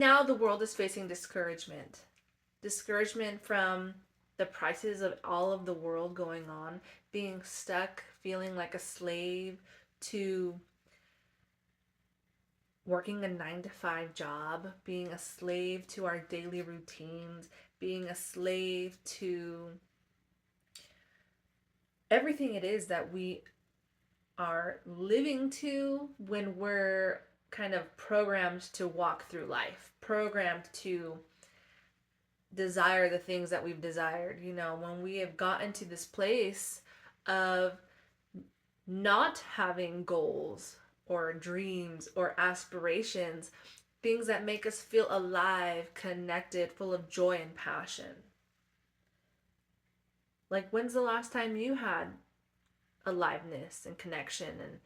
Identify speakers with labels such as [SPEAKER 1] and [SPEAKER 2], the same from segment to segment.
[SPEAKER 1] Now the world is facing discouragement. Discouragement from the prices of all of the world going on, being stuck, feeling like a slave to working a 9 to 5 job, being a slave to our daily routines, being a slave to everything it is that we are living to when we're kind of programmed to walk through life, programmed to desire the things that we've desired. When we have gotten to this place of not having goals or dreams or aspirations, things that make us feel alive, connected, full of joy and passion. Like, when's the last time you had aliveness and connection and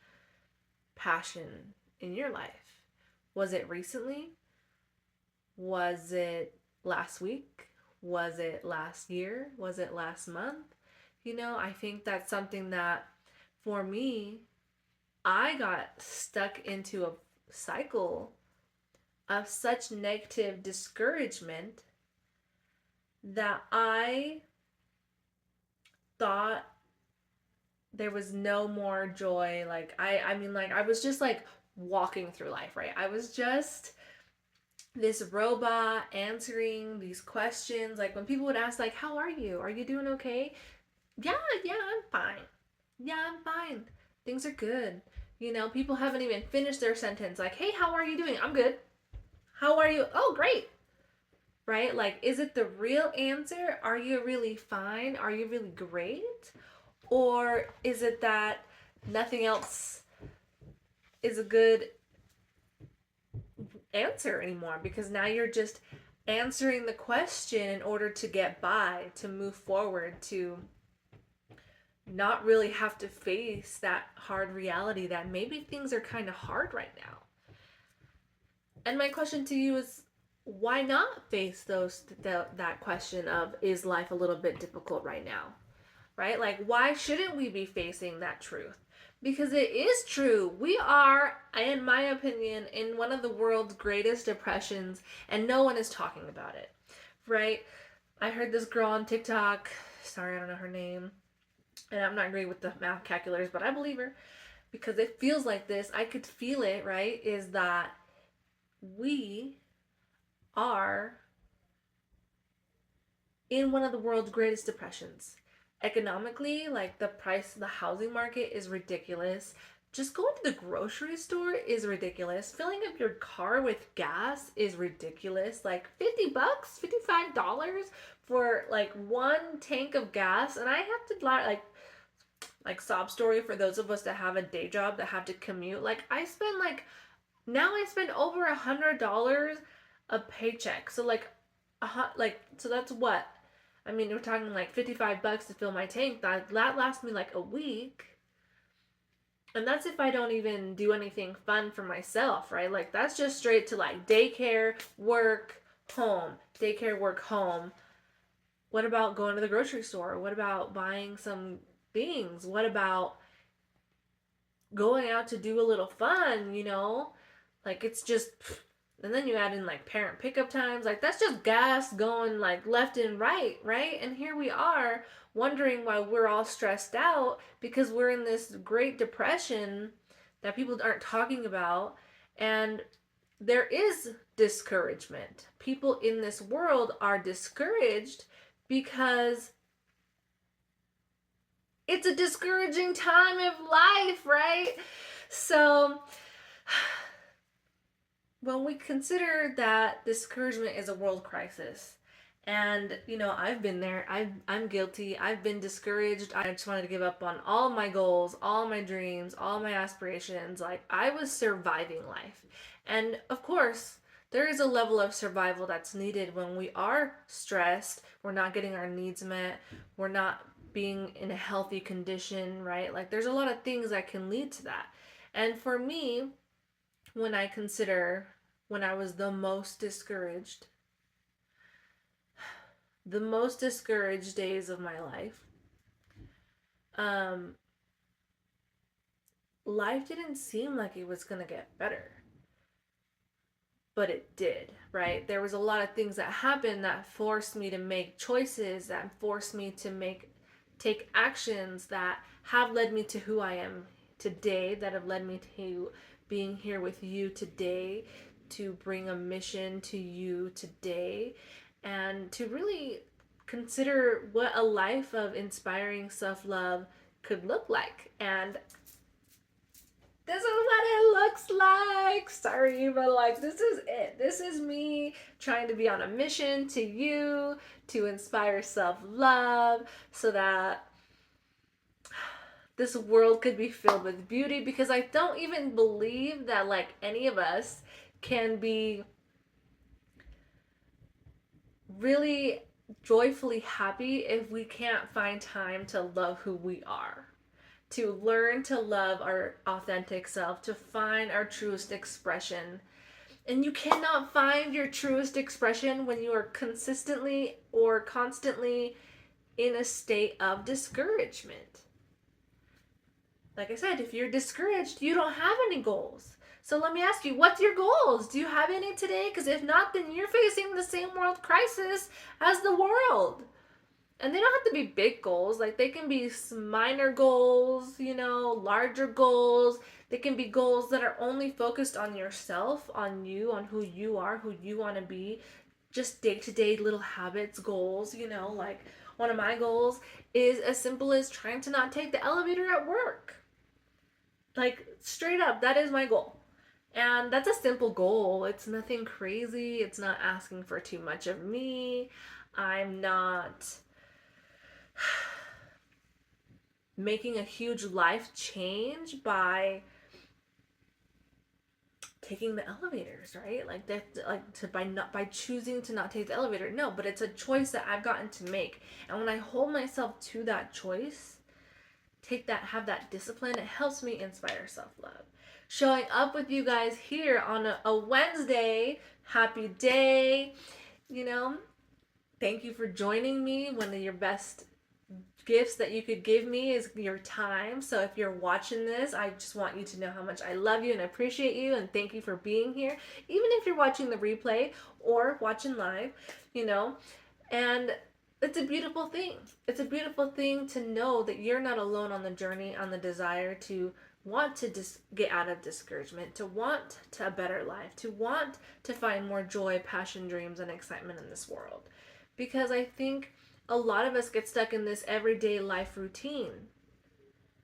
[SPEAKER 1] passion in your life? Was it recently? Was it last week? Was it last year? Was it last month? I think that's something that for me, I got stuck into a cycle of such negative discouragement that I thought there was no more joy. Like I was just like walking through life, right? I was just this robot answering these questions. Like when people would ask like, "How are you? Are you doing okay?" Yeah, yeah, I'm fine. Yeah, I'm fine. Things are good. People haven't even finished their sentence. Like, "Hey, how are you doing?" "I'm good." "How are you?" "Oh, great." Right? Like, is it the real answer? Are you really fine? Are you really great? Or is it that nothing else is a good answer anymore? Because now you're just answering the question in order to get by, to move forward, to not really have to face that hard reality that maybe things are kind of hard right now. And my question to you is, why not face that question of, is life a little bit difficult right now? Right? Like, why shouldn't we be facing that truth? Because it is true. We are, in my opinion, in one of the world's greatest depressions, and no one is talking about it. Right? I heard this girl on TikTok, sorry, I don't know her name, and I'm not great with the math calculators, but I believe her because it feels like this. I could feel it, right? Is that we are in one of the world's greatest depressions. Economically, like the price of the housing market is ridiculous. Just going to the grocery store is ridiculous. Filling up your car with gas is ridiculous. Like $50, $55 for like one tank of gas. And I have to like sob story for those of us that have a day job that have to commute. Like I spend like now I spend over $100 a paycheck. So so that's what, I mean, we're talking like $55 to fill my tank. That lasts me like a week. And that's if I don't even do anything fun for myself, right? Like that's just straight to like daycare, work, home. Daycare, work, home. What about going to the grocery store? What about buying some things? What about going out to do a little fun? Like it's just, and then you add in like parent pickup times. Like that's just gas going like left and right, right? And here we are wondering why we're all stressed out because we're in this great depression that people aren't talking about. And there is discouragement. People in this world are discouraged because it's a discouraging time of life, right? So when we consider that discouragement is a world crisis, and I've been there, I'm guilty, I've been discouraged, I just wanted to give up on all my goals, all my dreams, all my aspirations. Like I was surviving life. And of course, there is a level of survival that's needed when we are stressed, we're not getting our needs met, we're not being in a healthy condition, right? Like there's a lot of things that can lead to that. And for me, when I consider when I was the most discouraged days of my life, um, life didn't seem like it was gonna get better. but it did, right? There was a lot of things that happened that forced me to make choices, that forced me to take actions that have led me to who I am today, that have led me to being here with you today, to bring a mission to you today, and to really consider what a life of inspiring self-love could look like. And this is what it looks like. Sorry, but like, this is it. This is me trying to be on a mission to you, to inspire self love, so that this world could be filled with beauty. Because I don't even believe that, like, any of us can be really joyfully happy if we can't find time to love who we are, to learn to love our authentic self, to find our truest expression. And you cannot find your truest expression when you are consistently or constantly in a state of discouragement. Like I said, if you're discouraged, you don't have any goals. So let me ask you, what's your goals? Do you have any today? Because if not, then you're facing the same world crisis as the world. And they don't have to be big goals. Like, they can be minor goals, larger goals. They can be goals that are only focused on yourself, on you, on who you are, who you want to be. Just day-to-day little habits, goals, like one of my goals is as simple as trying to not take the elevator at work. Like, straight up, that is my goal. And that's a simple goal. It's nothing crazy. It's not asking for too much of me. I'm not making a huge life change by taking the elevators, right? Like that, by choosing to not take the elevator. No, but it's a choice that I've gotten to make. And when I hold myself to that choice, have that discipline, it helps me inspire self-love. Showing up with you guys here on a Wednesday. Happy day. Thank you for joining me. One of your best gifts that you could give me is your time. So if you're watching this, I just want you to know how much I love you and appreciate you, and thank you for being here. Even if you're watching the replay or watching live, and it's a beautiful thing. It's a beautiful thing to know that you're not alone on the journey, on the desire to want to get out of discouragement, to want to a better life, to want to find more joy, passion, dreams, and excitement in this world. Because I think a lot of us get stuck in this everyday life routine.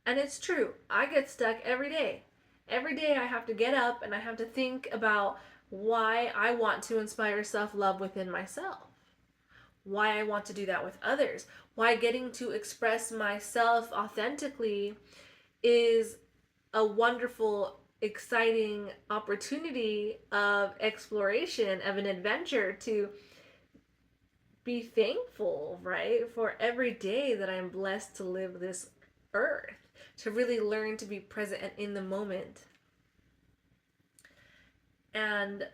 [SPEAKER 1] And it's true. I get stuck every day. Every day I have to get up and I have to think about why I want to inspire self-love within myself. Why I want to do that with others. Why getting to express myself authentically is a wonderful, exciting opportunity of exploration, of an adventure, to be thankful, right, for every day that I'm blessed to live this earth, to really learn to be present and in the moment. And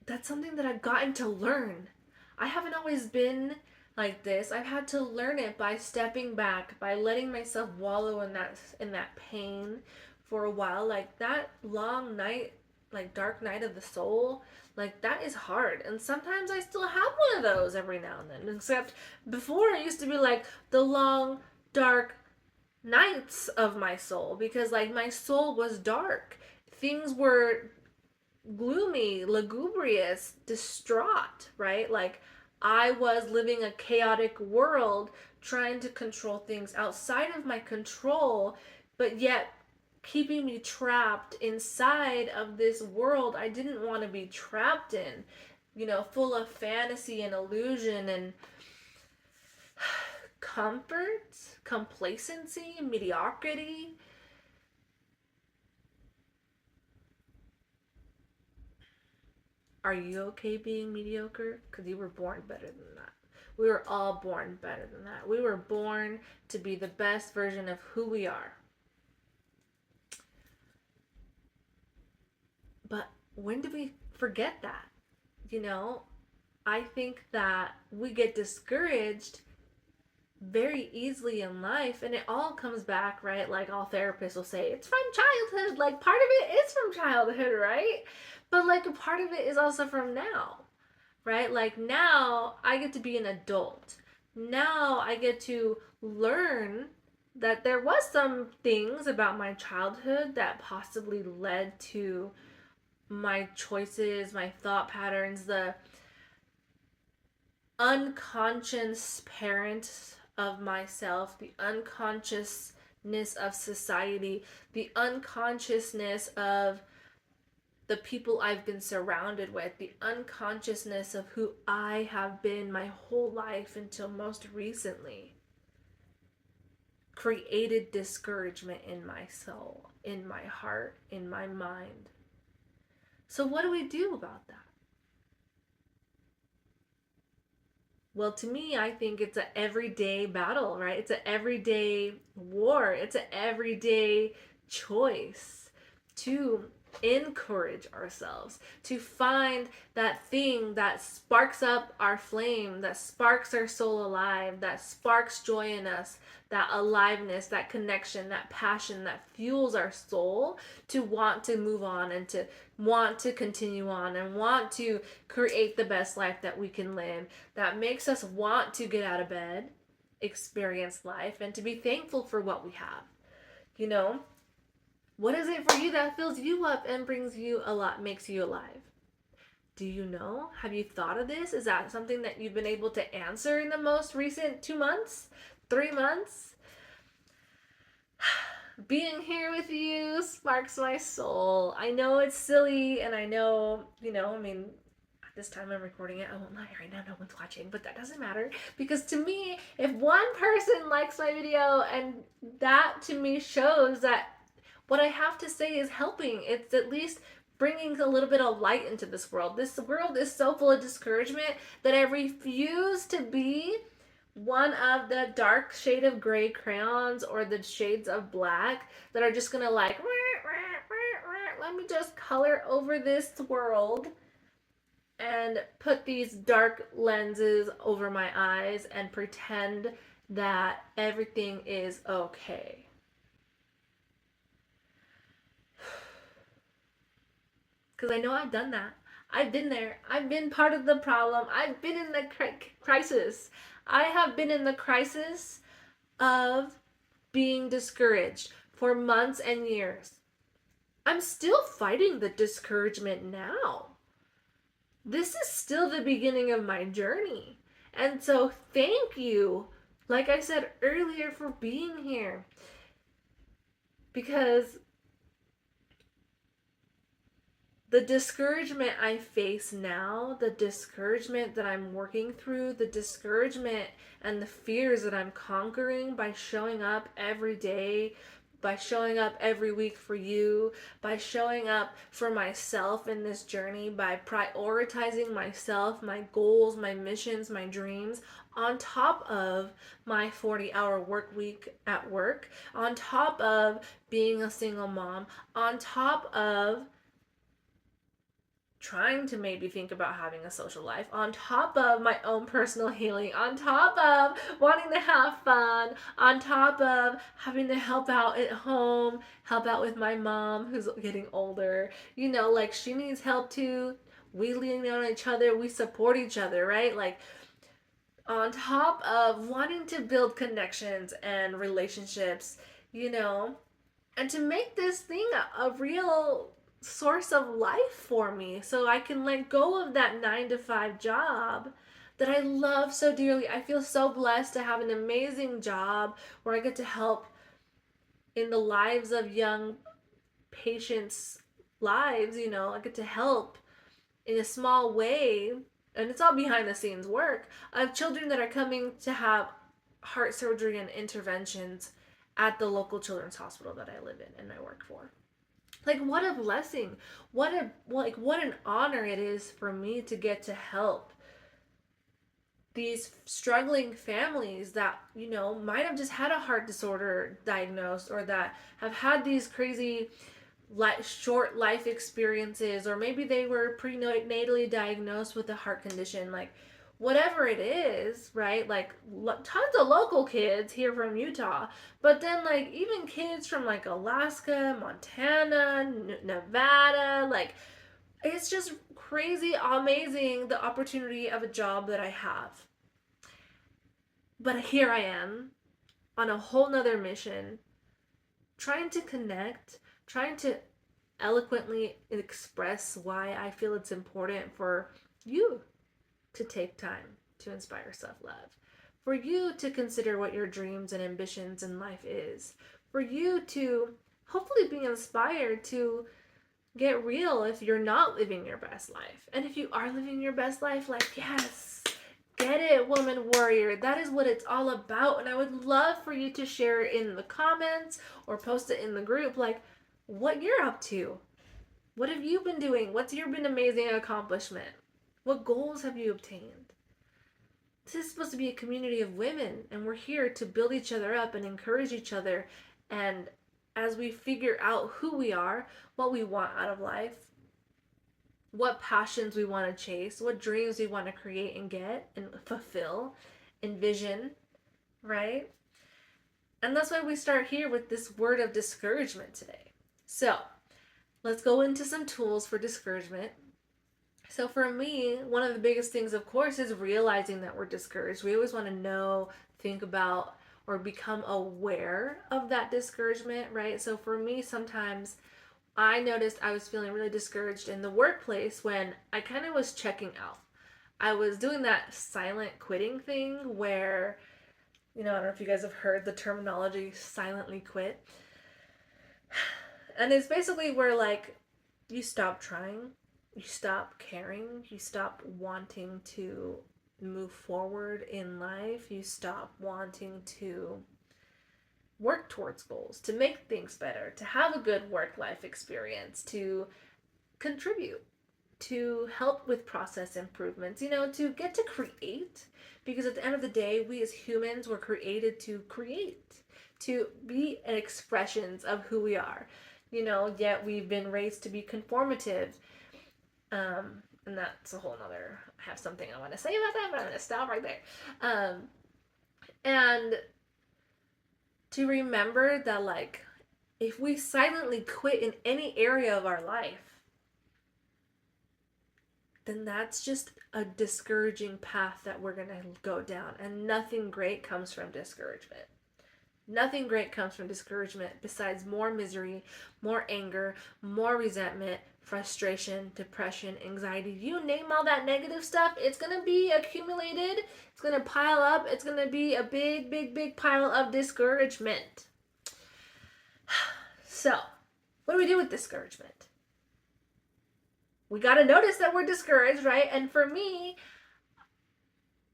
[SPEAKER 1] that's something that I've gotten to learn. I haven't always been like this. I've had to learn it by stepping back, by letting myself wallow in that pain for a while. Like, that long night, like dark night of the soul, like, that is hard. And sometimes I still have one of those every now and then. Except before, it used to be like the long, dark nights of my soul, because like my soul was dark. Things were gloomy, lugubrious, distraught, right? Like, I was living a chaotic world, trying to control things outside of my control, but yet keeping me trapped inside of this world I didn't want to be trapped in, full of fantasy and illusion and comfort, complacency, mediocrity. Are you okay being mediocre? Because you were born better than that. We were all born better than that. We were born to be the best version of who we are. But when do we forget that? I think that we get discouraged very easily in life, and it all comes back, right? Like all therapists will say, it's from childhood. Like part of it is from childhood, right? But like a part of it is also from now, right? Like now I get to be an adult. Now I get to learn that there was some things about my childhood that possibly led to my choices, my thought patterns, the unconscious parent of myself, the unconsciousness of society, the unconsciousness of the people I've been surrounded with, the unconsciousness of who I have been my whole life until most recently, created discouragement in my soul, in my heart, in my mind. So, what do we do about that? Well, to me, I think it's an everyday battle, right? It's an everyday war. It's an everyday choice to encourage ourselves, to find that thing that sparks up our flame, that sparks our soul alive, that sparks joy in us, that aliveness, that connection, that passion that fuels our soul to want to move on and to want to continue on and want to create the best life that we can live, that makes us want to get out of bed, experience life, and to be thankful for what we have. You know, what is it for you that fills you up and brings you a lot, makes you alive? Do you know? Have you thought of this? Is that something that you've been able to answer in the most recent 2 months, 3 months? Being here with you sparks my soul. I know it's silly, and I know, I mean, at this time I'm recording it, I won't lie, right now no one's watching, but that doesn't matter, because to me, if one person likes my video, and that to me shows that what I have to say is helping, it's at least bringing a little bit of light into this world. This world is so full of discouragement that I refuse to be one of the dark shade of gray crayons or the shades of black that are just gonna like let me just color over this world and put these dark lenses over my eyes and pretend that everything is okay. Because I know I've done that. I've been there. I've been part of the problem. I've been in the crisis. I have been in the crisis of being discouraged for months and years. I'm still fighting the discouragement now. This is still the beginning of my journey. And so, thank you, like I said earlier, for being here. Because the discouragement I face now, the discouragement that I'm working through, the discouragement and the fears that I'm conquering by showing up every day, by showing up every week for you, by showing up for myself in this journey, by prioritizing myself, my goals, my missions, my dreams, on top of my 40-hour work week at work, on top of being a single mom, on top of trying to maybe think about having a social life, on top of my own personal healing, on top of wanting to have fun, on top of having to help out at home, help out with my mom who's getting older. Like she needs help too. We lean on each other, we support each other, right? Like on top of wanting to build connections and relationships, and to make this thing a real source of life for me so I can let go of that 9 to 5 job that I love so dearly. I feel so blessed to have an amazing job where I get to help in the lives of young patients' lives. I get to help in a small way, and it's all behind the scenes work of children that are coming to have heart surgery and interventions at the local children's hospital that I live in and I work for. Like what a blessing. What an honor it is for me to get to help these struggling families that, might have just had a heart disorder diagnosed, or that have had these crazy short life experiences, or maybe they were prenatally diagnosed with a heart condition. Like whatever it is, right? Like tons of local kids here from Utah, but then like even kids from like Alaska, Montana, Nevada, like it's just crazy amazing the opportunity of a job that I have. But here I am on a whole nother mission, trying to connect, trying to eloquently express why I feel it's important for you to take time to inspire self love, for you to consider what your dreams and ambitions in life is, for you to hopefully be inspired to get real if you're not living your best life. And if you are living your best life, like, yes, get it, woman warrior. That is what it's all about. And I would love for you to share it in the comments or post it in the group, like, what you're up to. What have you been doing? What's your been amazing accomplishment? What goals have you obtained? This is supposed to be a community of women, and we're here to build each other up and encourage each other. And as we figure out who we are, what we want out of life, what passions we want to chase, what dreams we want to create and get and fulfill, envision, right? And that's why we start here with this word of discouragement today. So, let's go into some tools for discouragement. So for me, one of the biggest things, of course, is realizing that we're discouraged. We always want to know, think about, or become aware of that discouragement, right? So for me, sometimes I noticed I was feeling really discouraged in the workplace when I kind of was checking out. I was doing that silent quitting thing where, I don't know if you guys have heard the terminology silently quit. And it's basically where, like, you stop trying, you stop caring, you stop wanting to move forward in life, you stop wanting to work towards goals, to make things better, to have a good work-life experience, to contribute, to help with process improvements, to get to create. Because at the end of the day, we as humans were created to create, to be expressions of who we are. Yet we've been raised to be conformative. And that's a whole nother, I have something I want to say about that, but I'm going to stop right there. And to remember that, like, if we silently quit in any area of our life, then that's just a discouraging path that we're going to go down. And nothing great comes from discouragement. Nothing great comes from discouragement besides more misery, more anger, more resentment, frustration, depression, anxiety. You name all that negative stuff, it's going to be accumulated. It's going to pile up. It's going to be a big, big, big pile of discouragement. So, what do we do with discouragement? We got to notice that we're discouraged, right? And for me,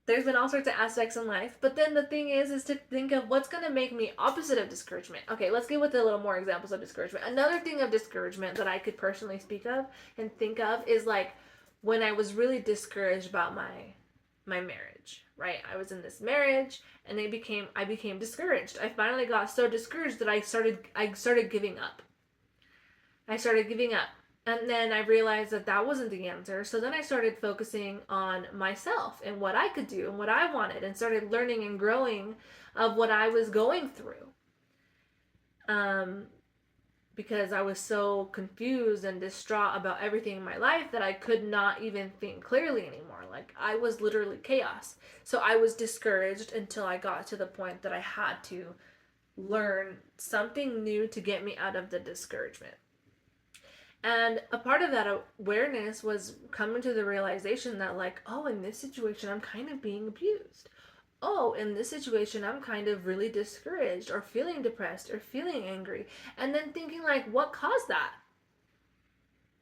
[SPEAKER 1] there's been all sorts of aspects in life, but then the thing is to think of what's going to make me opposite of discouragement. Okay, let's get with a little more examples of discouragement. Another thing of discouragement that I could personally speak of and think of is like when I was really discouraged about my marriage, right? I was in this marriage and I became discouraged. I finally got so discouraged that I started giving up. I started giving up. And then I realized that wasn't the answer. So then I started focusing on myself and what I could do and what I wanted, and started learning and growing of what I was going through. Because I was so confused and distraught about everything in my life that I could not even think clearly anymore. Like, I was literally chaos. So I was discouraged until I got to the point that I had to learn something new to get me out of the discouragement. And a part of that awareness was coming to the realization that, like, oh, in this situation, I'm kind of being abused. Oh, in this situation, I'm kind of really discouraged or feeling depressed or feeling angry. And then thinking, like, what caused that?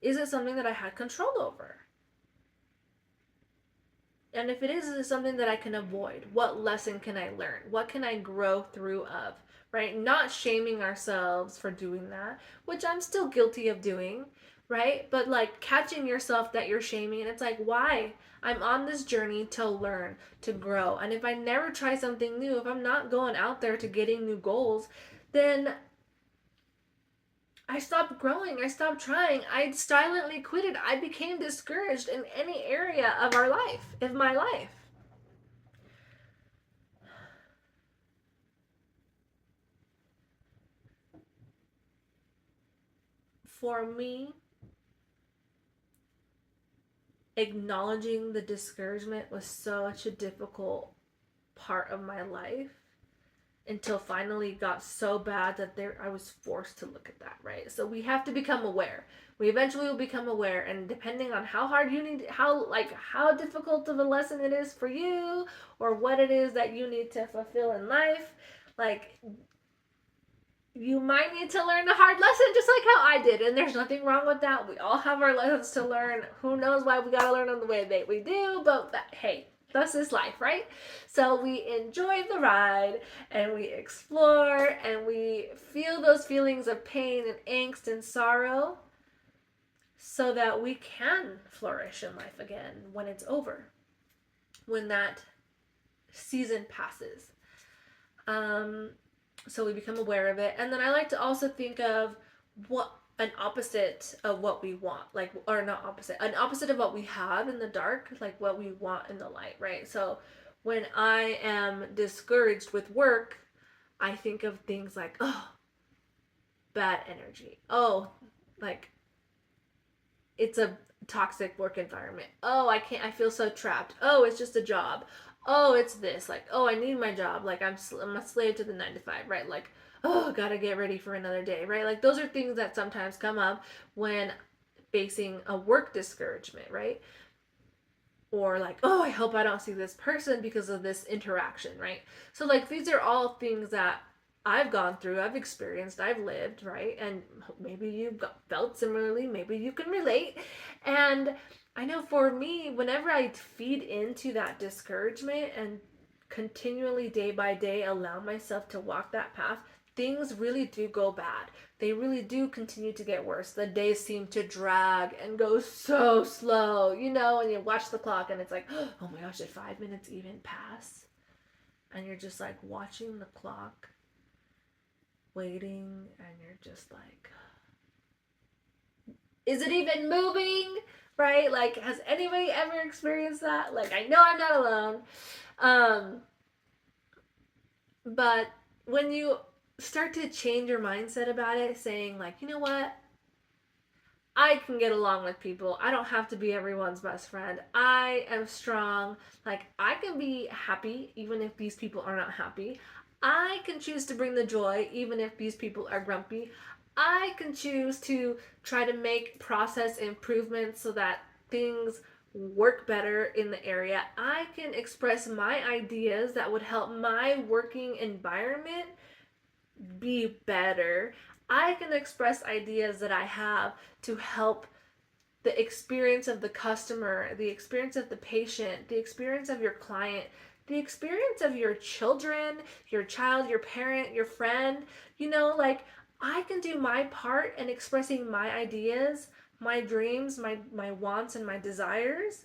[SPEAKER 1] Is it something that I had control over? And if it is something that I can avoid, what lesson can I learn? What can I grow through of? Right? Not shaming ourselves for doing that, which I'm still guilty of doing, right? But like catching yourself that you're shaming, and it's like, why? I'm on this journey to learn, to grow. And if I never try something new, if I'm not going out there to getting new goals, then I stopped growing. I stopped trying. I silently quitted. I became discouraged in any area of my life. For me, acknowledging the discouragement was such a difficult part of my life until finally got so bad that I was forced to look at that, right? So we have to become aware. We eventually will become aware, and depending on how hard you need, how difficult of a lesson it is for you, or what it is that you need to fulfill in life, like you might need to learn a hard lesson just like how I did, and there's nothing wrong with that. We all have our lessons to learn. Who knows why we gotta learn them the way that we do, but hey, that's just life, right? So we enjoy the ride and we explore and we feel those feelings of pain and angst and sorrow so that we can flourish in life again when it's over, when that season passes. So we become aware of it. And then I like to also think of what an opposite of what we want, like, or not opposite, an opposite of what we have in the dark, like what we want in the light, right? So when I am discouraged with work, I think of things like, oh, bad energy. Oh, like it's a toxic work environment. Oh, I feel so trapped. Oh, it's just a job. Oh, it's this. Like, oh, I need my job. Like, I'm a slave to the 9 to 5, right? Like, oh, gotta get ready for another day, right? Like, those are things that sometimes come up when facing a work discouragement, right? Or like, oh, I hope I don't see this person because of this interaction, right? So, like, these are all things that I've gone through, I've experienced, I've lived, right? And maybe you've felt similarly, maybe you can relate. And I know for me, whenever I feed into that discouragement and continually day by day allow myself to walk that path, things really do go bad. They really do continue to get worse. The days seem to drag and go so slow, and you watch the clock and it's like, oh my gosh, did 5 minutes even pass? And you're just like watching the clock, waiting, and you're just like, is it even moving? Right? Like, has anybody ever experienced that? Like, I know I'm not alone. But when you start to change your mindset about it, saying like, you know what? I can get along with people. I don't have to be everyone's best friend. I am strong. Like, I can be happy even if these people are not happy. I can choose to bring the joy even if these people are grumpy. I can choose to try to make process improvements so that things work better in the area. I can express my ideas that would help my working environment be better. I can express ideas that I have to help the experience of the customer, the experience of the patient, the experience of your client, the experience of your children, your child, your parent, your friend. Like, I can do my part in expressing my ideas, my dreams, my wants, and my desires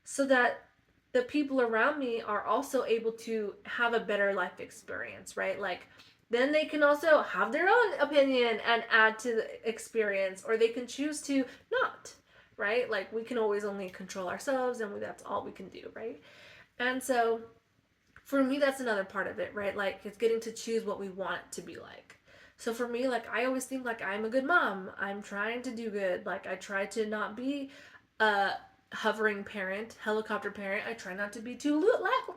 [SPEAKER 1] so that the people around me are also able to have a better life experience, right? Like, then they can also have their own opinion and add to the experience, or they can choose to not, right? Like, we can always only control ourselves, and that's all we can do, right? And so for me, that's another part of it, right? Like, it's getting to choose what we want it to be like. So for me, like, I always think like I'm a good mom. I'm trying to do good. Like, I try to not be a hovering parent, helicopter parent. I try not to be too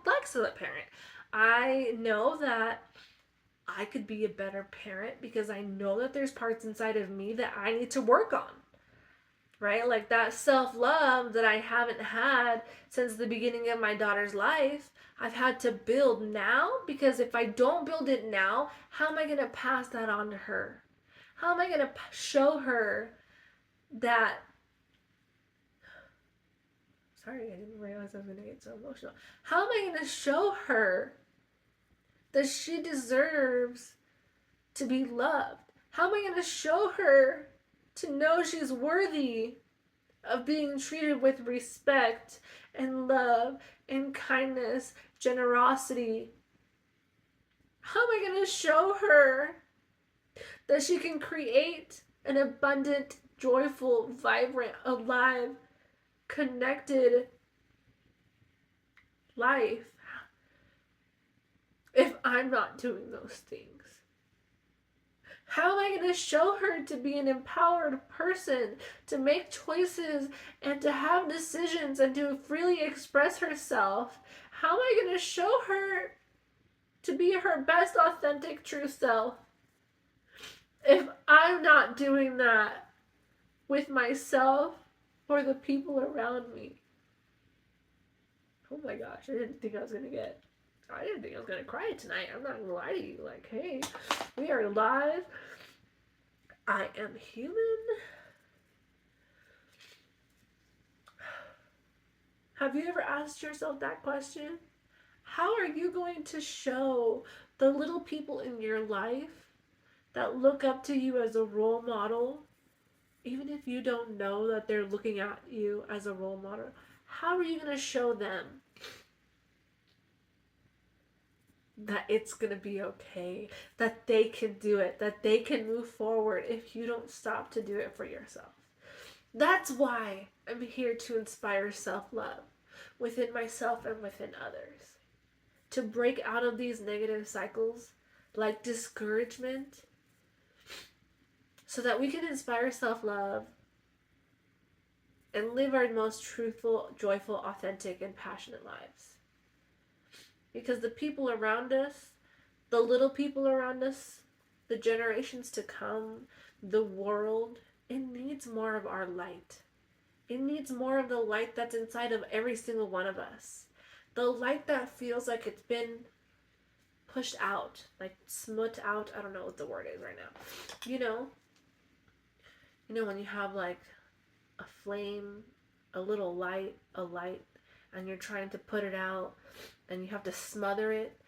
[SPEAKER 1] lax of a parent. I know that I could be a better parent because I know that there's parts inside of me that I need to work on, right? Like that self-love that I haven't had since the beginning of my daughter's life, I've had to build now, because if I don't build it now, how am I going to pass that on to her? How am I going to show her that, sorry, I didn't realize I was going to get so emotional. How am I going to show her that she deserves to be loved? How am I going to show her to know she's worthy of being treated with respect and love and kindness, generosity? How am I going to show her that she can create an abundant, joyful, vibrant, alive, connected life if I'm not doing those things? How am I going to show her to be an empowered person, to make choices and to have decisions and to freely express herself? How am I going to show her to be her best, authentic, true self if I'm not doing that with myself or the people around me? Oh my gosh, I didn't think I was going to cry tonight. I'm not going to lie to you. Like, hey, we are live. I am human. Have you ever asked yourself that question? How are you going to show the little people in your life that look up to you as a role model, even if you don't know that they're looking at you as a role model? How are you going to show them that it's going to be okay, that they can do it, that they can move forward if you don't stop to do it for yourself? That's why I'm here to inspire self-love within myself and within others. To break out of these negative cycles like discouragement so that we can inspire self-love and live our most truthful, joyful, authentic, and passionate lives. Because the people around us, the little people around us, the generations to come, the world, it needs more of our light. It needs more of the light that's inside of every single one of us. The light that feels like it's been pushed out, like smut out. I don't know what the word is right now. You know when you have like a flame, a little light, and you're trying to put it out and you have to smother it.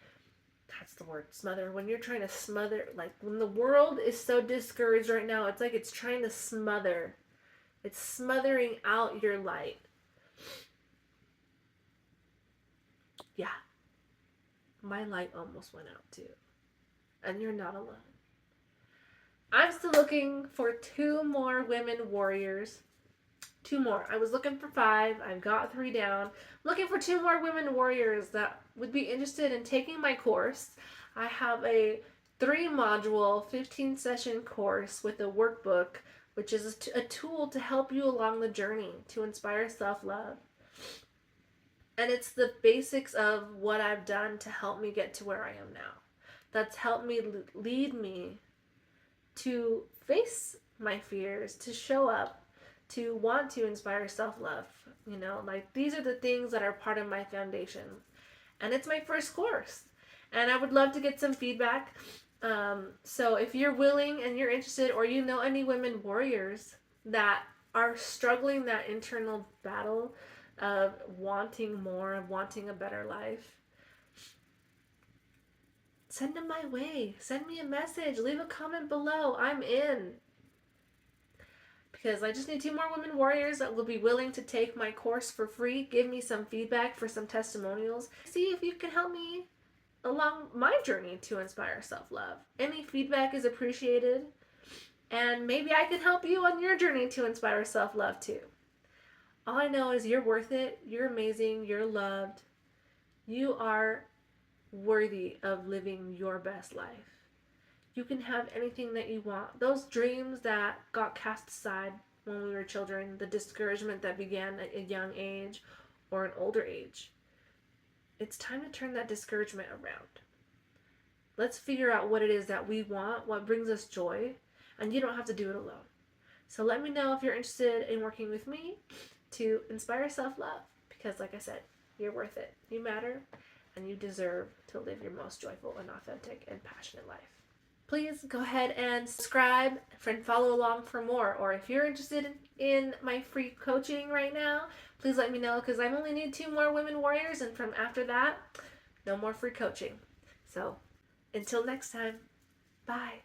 [SPEAKER 1] That's the word, smother. When you're trying to smother, like when the world is so discouraged right now, it's like it's trying to smother. It's smothering out your light. Yeah. My light almost went out too. And you're not alone. I'm still looking for 2 more women warriors. 2 more. I was looking for 5. I've got 3 down. I'm looking for 2 more women warriors that would be interested in taking my course. I have a 3-module, 15-session course with a workbook, which is a tool to help you along the journey to inspire self-love. And it's the basics of what I've done to help me get to where I am now. That's helped me lead me to face my fears, to show up, to want to inspire self-love. Like these are the things that are part of my foundation. And it's my first course. And I would love to get some feedback. So if you're willing and you're interested, or you know any women warriors that are struggling that internal battle of wanting more, of wanting a better life, send them my way. Send me a message. Leave a comment below. I'm in. Because I just need 2 more women warriors that will be willing to take my course for free. Give me some feedback for some testimonials. See if you can help me along my journey to inspire self-love. Any feedback is appreciated. And maybe I can help you on your journey to inspire self-love too. All I know is you're worth it. You're amazing. You're loved. You are worthy of living your best life. You can have anything that you want. Those dreams that got cast aside when we were children, the discouragement that began at a young age or an older age, it's time to turn that discouragement around. Let's figure out what it is that we want, what brings us joy, and you don't have to do it alone. So let me know if you're interested in working with me to inspire self-love, because like I said, you're worth it. You matter, and you deserve to live your most joyful and authentic and passionate life. Please go ahead and subscribe and follow along for more. Or if you're interested in my free coaching right now, please let me know, because I only need 2 more women warriors, and from after that, no more free coaching. So until next time, bye.